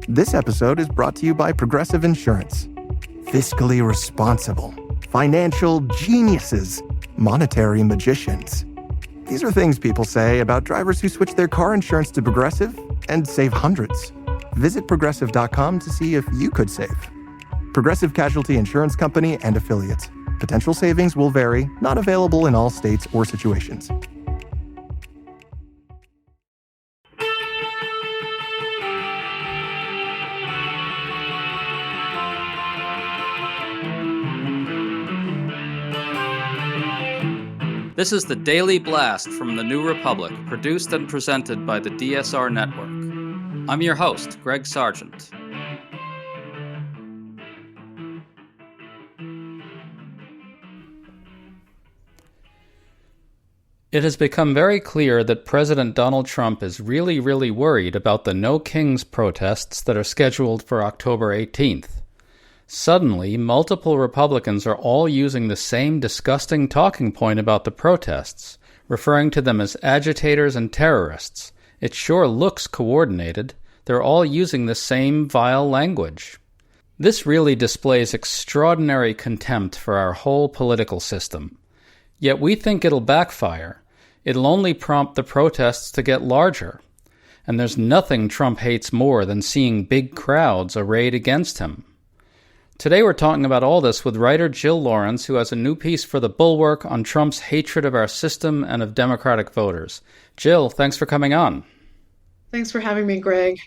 This episode is brought to you by Progressive Insurance. Fiscally responsible, financial geniuses, monetary magicians. These are things people say about drivers who switch their car insurance to Progressive and save hundreds. Visit Progressive.com to see if you could save. Progressive Casualty Insurance Company and Affiliates. Potential savings will vary, not available in all states or situations. This is the Daily Blast from the New Republic, produced and presented by the DSR Network. I'm your host, Greg Sargent. It has become very clear that President Donald Trump is really worried about the No Kings protests that are scheduled for October 18th. Suddenly, multiple Republicans are all using the same disgusting talking point about the protests, referring to them as agitators and terrorists. It sure looks coordinated. They're all using the same vile language. This really displays extraordinary contempt for our whole political system. Yet we think it'll backfire. It'll only prompt the protests to get larger. And there's nothing Trump hates more than seeing big crowds arrayed against him. Today we're talking about all this with writer Jill Lawrence, who has a new piece for The Bulwark on Trump's hatred of our system and of Democratic voters. Jill, thanks for coming on. Thanks for having me, Greg.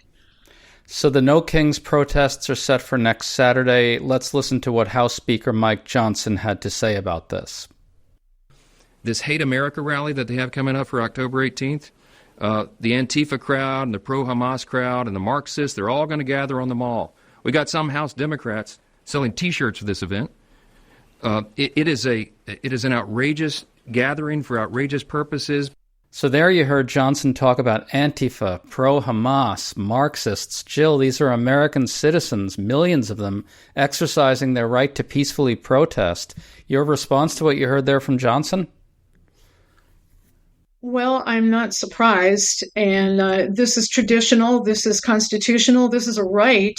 So the No Kings protests are set for next Saturday. Let's listen to what House Speaker Mike Johnson had to say about this. This Hate America rally that they have coming up for October 18th, the Antifa crowd and the pro-Hamas crowd and the Marxists, they're all going to gather on the mall. We got some House Democrats selling T-shirts for this event. It is an outrageous gathering for outrageous purposes. So there you heard Johnson talk about Antifa, pro-Hamas, Marxists. Jill, these are American citizens, millions of them, exercising their right to peacefully protest. Your response to what you heard there from Johnson? Well, I'm not surprised. And this is traditional. This is constitutional. This is a right.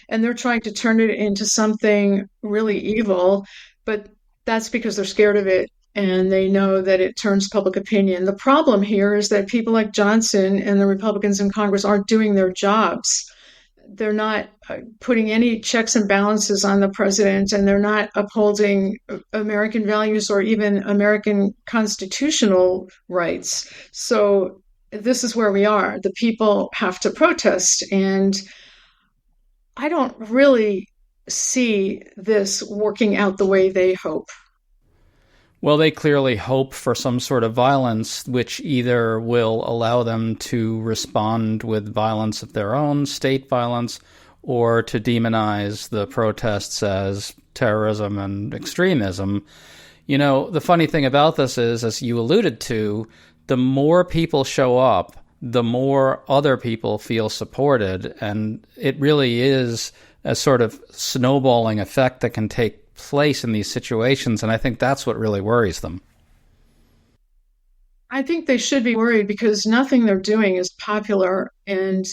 And they're trying to turn it into something really evil, but that's because they're scared of it and they know that it turns public opinion. The problem here is that people like Johnson and the Republicans in Congress aren't doing their jobs. They're not putting any checks and balances on the president, and they're not upholding American values or even American constitutional rights. So this is where we are. The people have to protest, and I don't really see this working out the way they hope. Well, they clearly hope for some sort of violence, which either will allow them to respond with violence of their own, state violence, or to demonize the protests as terrorism and extremism. You know, the funny thing about this is, as you alluded to, the more people show up, the more other people feel supported, and it really is a sort of snowballing effect that can take place in these situations, and I think that's what really worries them. I think they should be worried because nothing they're doing is popular, and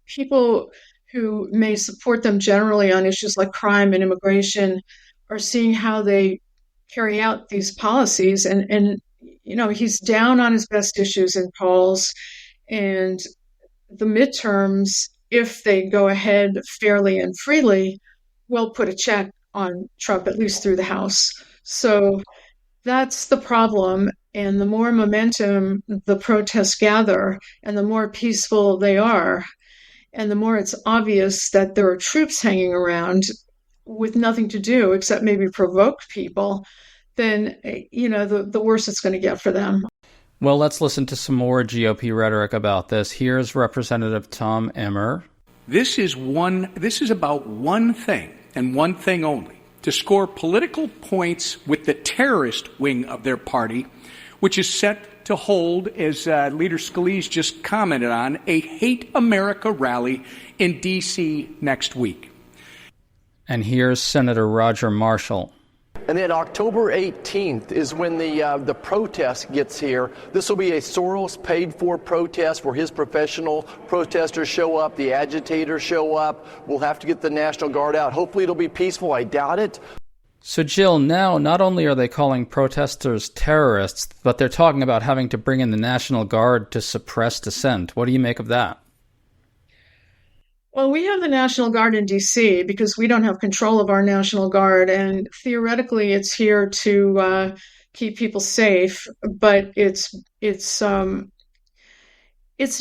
people who may support them generally on issues like crime and immigration are seeing how they carry out these policies, and you know, he's down on his best issues in polls. And the midterms, if they go ahead fairly and freely, will put a check on Trump, at least through the House. So that's the problem. And the more momentum the protests gather, and the more peaceful they are, and the more it's obvious that there are troops hanging around with nothing to do except maybe provoke people, then, you know, the worse it's going to get for them. Well, let's listen to some more GOP rhetoric about this. Here's Representative Tom Emmer. This is about one thing and one thing only: to score political points with the terrorist wing of their party, which is set to hold, as Leader Scalise just commented on, a Hate America rally in D.C. next week. And here's Senator Roger Marshall. And then October 18th is when the protest gets here. This will be a Soros paid-for protest where his professional protesters show up, the agitators show up. We'll have to get the National Guard out. Hopefully it'll be peaceful. I doubt it. So, Jill, now not only are they calling protesters terrorists, but they're talking about having to bring in the National Guard to suppress dissent. What do you make of that? Well, we have the National Guard in D.C. because we don't have control of our National Guard, and theoretically, it's here to keep people safe. But it's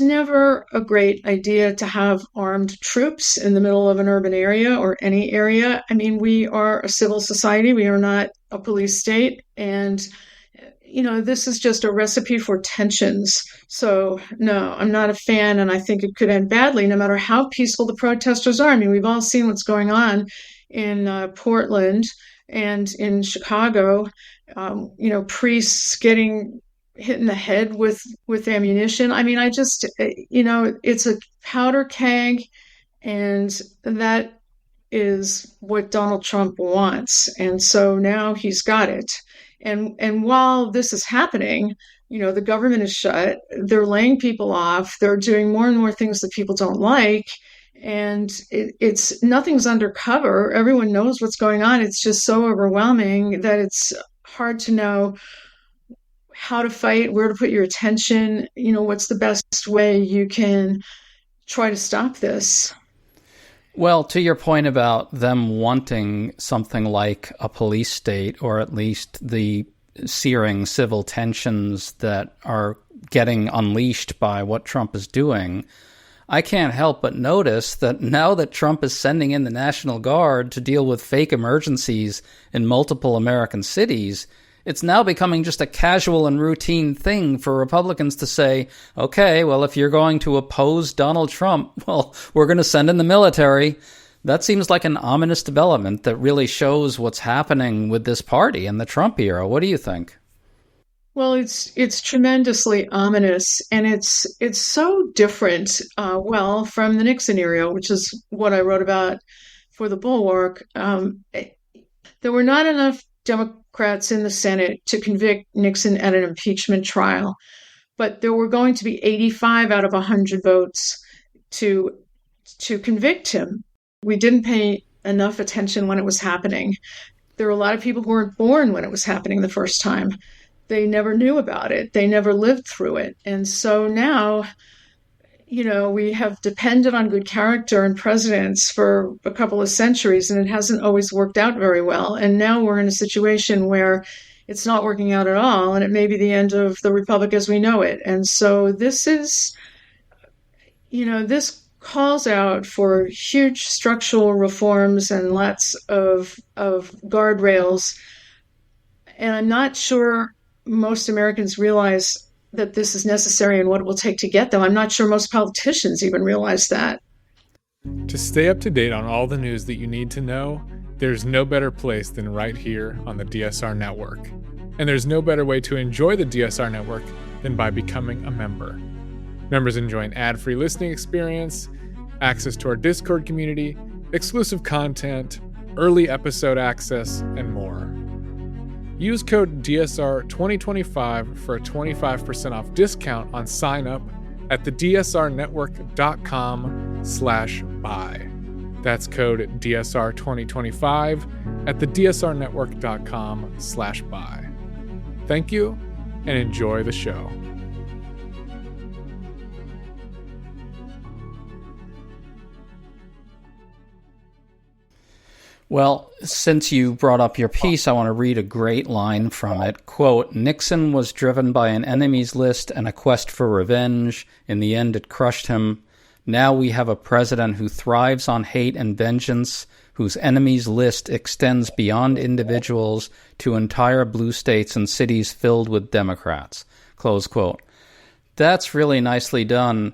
never a great idea to have armed troops in the middle of an urban area or any area. I mean, we are a civil society. We are not a police state. And, this is just a recipe for tensions. So, no, I'm not a fan. And I think it could end badly no matter how peaceful the protesters are. I mean, we've all seen what's going on in Portland and in Chicago. Priests getting hit in the head with ammunition. I mean, it's a powder keg, and that is what Donald Trump wants. And so now he's got it. And while this is happening, the government is shut. They're laying people off. They're doing more and more things that people don't like. And it's nothing's undercover. Everyone knows what's going on. It's just so overwhelming that it's hard to know how to fight, where to put your attention, what's the best way you can try to stop this. Well, to your point about them wanting something like a police state, or at least the searing civil tensions that are getting unleashed by what Trump is doing, I can't help but notice that now that Trump is sending in the National Guard to deal with fake emergencies in multiple American cities, it's now becoming just a casual and routine thing for Republicans to say, okay, well, if you're going to oppose Donald Trump, well, we're going to send in the military. That seems like an ominous development that really shows what's happening with this party in the Trump era. What do you think? Well, it's tremendously ominous, and it's so different, from the Nixon era, which is what I wrote about for the Bulwark. There were not enough Democrats in the Senate to convict Nixon at an impeachment trial, but there were going to be 85 out of 100 votes to convict him. We didn't pay enough attention when it was happening. There were a lot of people who weren't born when it was happening the first time. They never knew about it. They never lived through it. And so now, we have depended on good character and presidents for a couple of centuries, and it hasn't always worked out very well. And now we're in a situation where it's not working out at all, and it may be the end of the republic as we know it. And so this is, this calls out for huge structural reforms and lots of guardrails. And I'm not sure most Americans realize that this is necessary and what it will take to get them. I'm not sure most politicians even realize that. To stay up to date on all the news that you need to know, there's no better place than right here on the DSR Network. And there's no better way to enjoy the DSR Network than by becoming a member. Members enjoy an ad-free listening experience, access to our Discord community, exclusive content, early episode access, and more. Use code DSR2025 for a 25% off discount on sign up at thedsrnetwork.com/buy. That's code DSR2025 at thedsrnetwork.com/buy. Thank you and enjoy the show. Well, since you brought up your piece, I want to read a great line from it. Quote, "Nixon was driven by an enemies list and a quest for revenge. In the end, it crushed him. Now we have a president who thrives on hate and vengeance, whose enemies list extends beyond individuals to entire blue states and cities filled with Democrats." Close quote. That's really nicely done.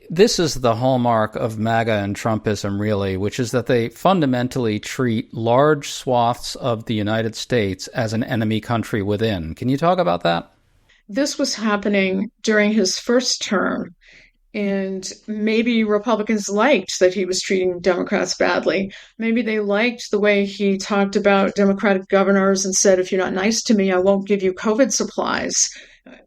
This is the hallmark of MAGA and Trumpism, really, which is that they fundamentally treat large swaths of the United States as an enemy country within. Can you talk about that? This was happening during his first term. And maybe Republicans liked that he was treating Democrats badly. Maybe they liked the way he talked about Democratic governors and said, if you're not nice to me, I won't give you COVID supplies.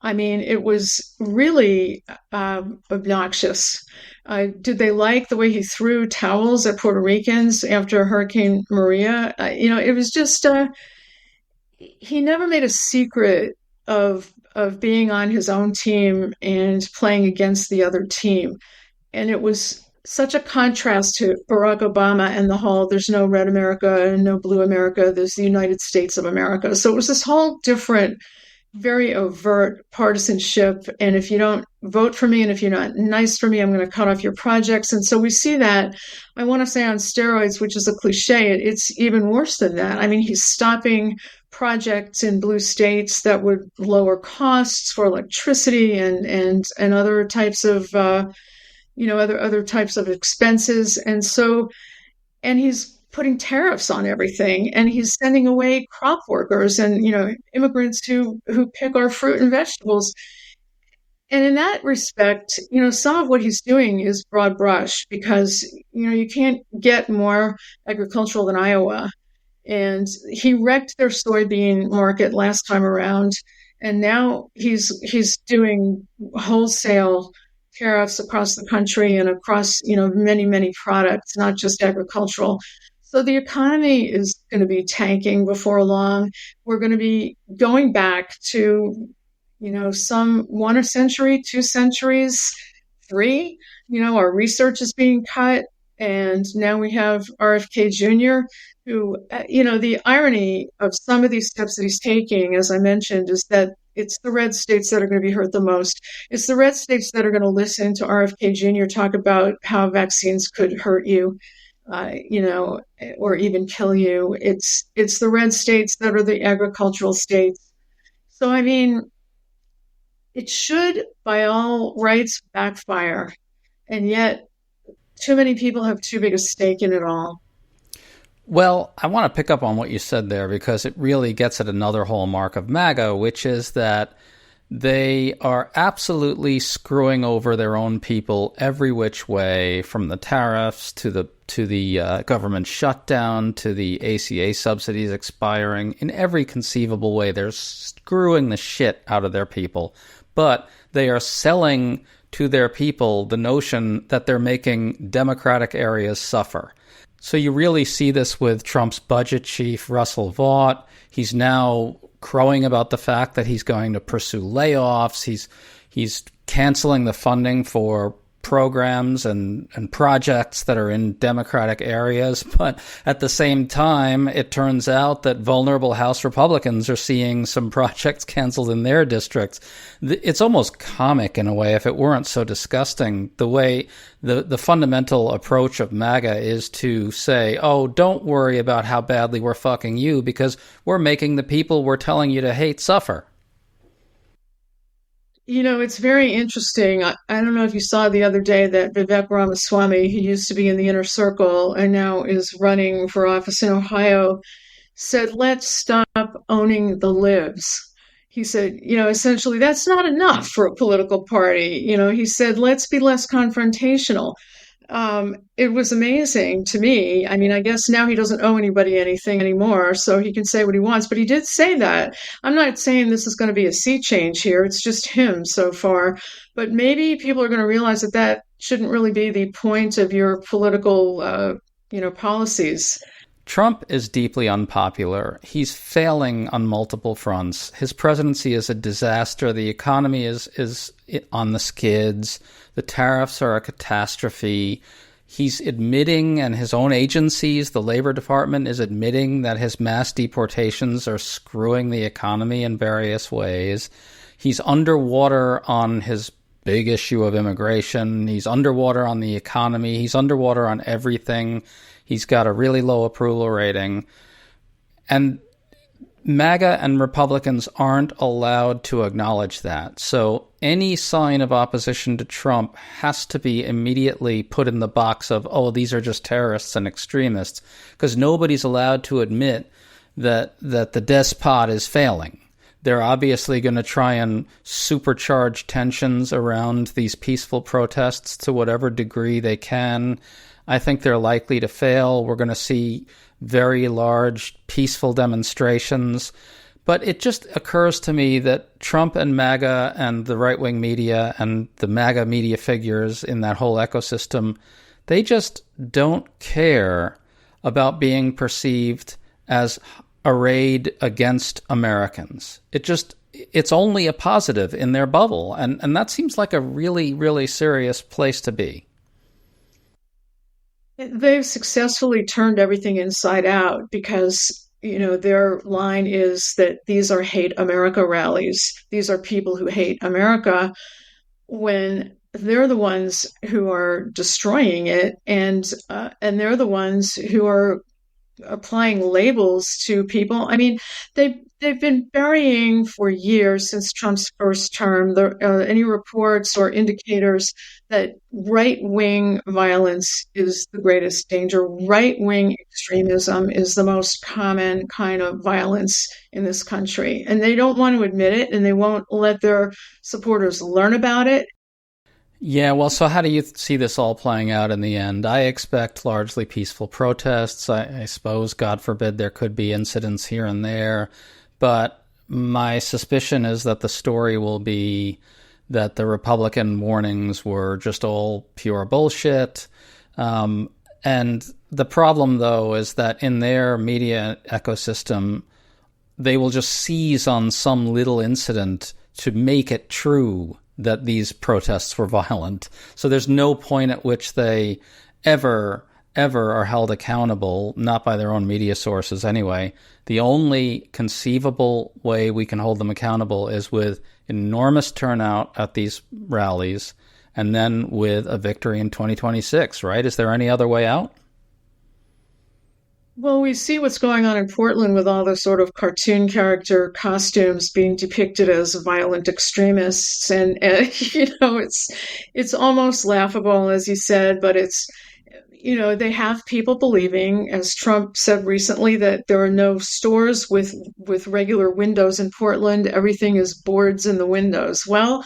I mean, it was really obnoxious. Did they like the way he threw towels at Puerto Ricans after Hurricane Maria? It was just, he never made a secret of being on his own team and playing against the other team. And it was such a contrast to Barack Obama and the whole there's no red America and no blue America, there's the United States of America. So it was this whole different, very overt partisanship. And if you don't vote for me and if you're not nice for me, I'm going to cut off your projects. And so we see that, I want to say on steroids, which is a cliche, it's even worse than that. I mean, he's stopping projects in blue states that would lower costs for electricity and other types of other types of expenses, and he's putting tariffs on everything, and he's sending away crop workers and immigrants who pick our fruit and vegetables. And in that respect, some of what he's doing is broad brush because you can't get more agricultural than Iowa. And he wrecked their soybean market last time around, and now he's doing wholesale tariffs across the country and across many products, not just agricultural. So the economy is going to be tanking before long. We're going to be going back to some 1 century, 2 centuries, 3. Our research is being cut, and now we have RFK Jr., who, the irony of some of these steps that he's taking, as I mentioned, is that it's the red states that are going to be hurt the most. It's the red states that are going to listen to RFK Jr. talk about how vaccines could hurt you, or even kill you. It's the red states that are the agricultural states. So, I mean, it should, by all rights, backfire. And yet, too many people have too big a stake in it all. Well, I want to pick up on what you said there because it really gets at another hallmark of MAGA, which is that they are absolutely screwing over their own people every which way, from the tariffs to the government shutdown to the ACA subsidies expiring. In every conceivable way, they're screwing the shit out of their people. But they are selling to their people the notion that they're making democratic areas suffer. So you really see this with Trump's budget chief, Russell Vought. He's now crowing about the fact that he's going to pursue layoffs. He's canceling the funding for programs and projects that are in Democratic areas. But at the same time, it turns out that vulnerable House Republicans are seeing some projects canceled in their districts. It's almost comic in a way, if it weren't so disgusting, the way the fundamental approach of MAGA is to say, oh, don't worry about how badly we're fucking you because we're making the people we're telling you to hate suffer. It's very interesting. I don't know if you saw the other day that Vivek Ramaswamy, who used to be in the inner circle and now is running for office in Ohio, said, let's stop owning the libs. He said, essentially, that's not enough for a political party. He said, let's be less confrontational. It was amazing to me. I mean, I guess now he doesn't owe anybody anything anymore, so he can say what he wants. But he did say that. I'm not saying this is going to be a sea change here. It's just him so far. But maybe people are going to realize that shouldn't really be the point of your political, policies. Trump is deeply unpopular. He's failing on multiple fronts. His presidency is a disaster. The economy is on the skids. The tariffs are a catastrophe. He's admitting, and his own agencies, the Labor Department, is admitting that his mass deportations are screwing the economy in various ways. He's underwater on his big issue of immigration. He's underwater on the economy. He's underwater on everything. He's got a really low approval rating. And MAGA and Republicans aren't allowed to acknowledge that. So any sign of opposition to Trump has to be immediately put in the box of, oh, these are just terrorists and extremists, because nobody's allowed to admit that the despot is failing, They're obviously going to try and supercharge tensions around these peaceful protests to whatever degree they can. I think they're likely to fail. We're going to see very large peaceful demonstrations. But it just occurs to me that Trump and MAGA and the right-wing media and the MAGA media figures in that whole ecosystem, they just don't care about being perceived as arrayed against Americans. It's only a positive in their bubble. And that seems like a really, really serious place to be. They've successfully turned everything inside out because, their line is that these are hate America rallies. These are people who hate America, when they're the ones who are destroying it, and they're the ones who are applying labels to people. I mean, they've been burying for years since Trump's first term any reports or indicators that right-wing violence is the greatest danger. Right-wing extremism is the most common kind of violence in this country, and they don't want to admit it, and they won't let their supporters learn about it. Yeah, well, so how do you see this all playing out in the end? I expect largely peaceful protests. I suppose, God forbid, there could be incidents here and there. But my suspicion is that the story will be that the Republican warnings were just all pure bullshit. And the problem, though, is that in their media ecosystem, they will just seize on some little incident to make it true that these protests were violent. So there's no point at which they ever are held accountable, not by their own media sources anyway. The only conceivable way we can hold them accountable is with enormous turnout at these rallies and then with a victory in 2026, right? Is there any other way out? Well, we see what's going on in Portland with all the sort of cartoon character costumes being depicted as violent extremists, and it's almost laughable, as you said, but it's they have people believing, as Trump said recently, that there are no stores with regular windows in Portland. Everything is boards in the windows. Well,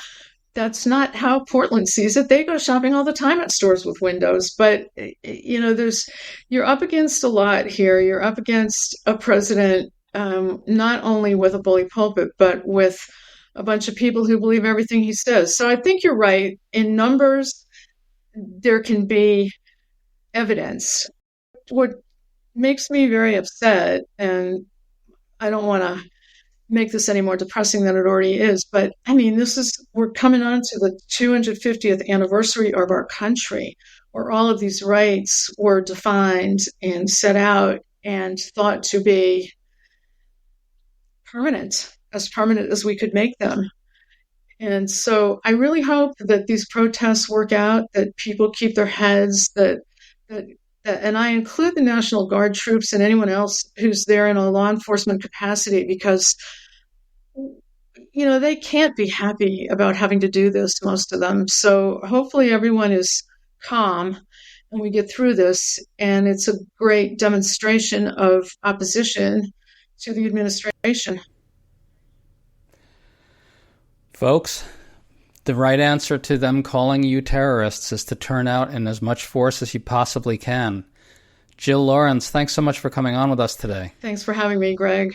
that's not how Portland sees it. They go shopping all the time at stores with windows. But, you're up against a lot here. You're up against a president, not only with a bully pulpit, but with a bunch of people who believe everything he says. So I think you're right. In numbers, there can be evidence. What makes me very upset, and I don't want to make this any more depressing than it already is, but I mean, we're coming on to the 250th anniversary of our country, where all of these rights were defined and set out and thought to be permanent as we could make them. And so I really hope that these protests work out, that people keep their heads, and I include the National Guard troops and anyone else who's there in a law enforcement capacity, because, they can't be happy about having to do this, most of them. So hopefully everyone is calm and we get through this. And it's a great demonstration of opposition to the administration. Folks, the right answer to them calling you terrorists is to turn out in as much force as you possibly can. Jill Lawrence, thanks so much for coming on with us today. Thanks for having me, Greg.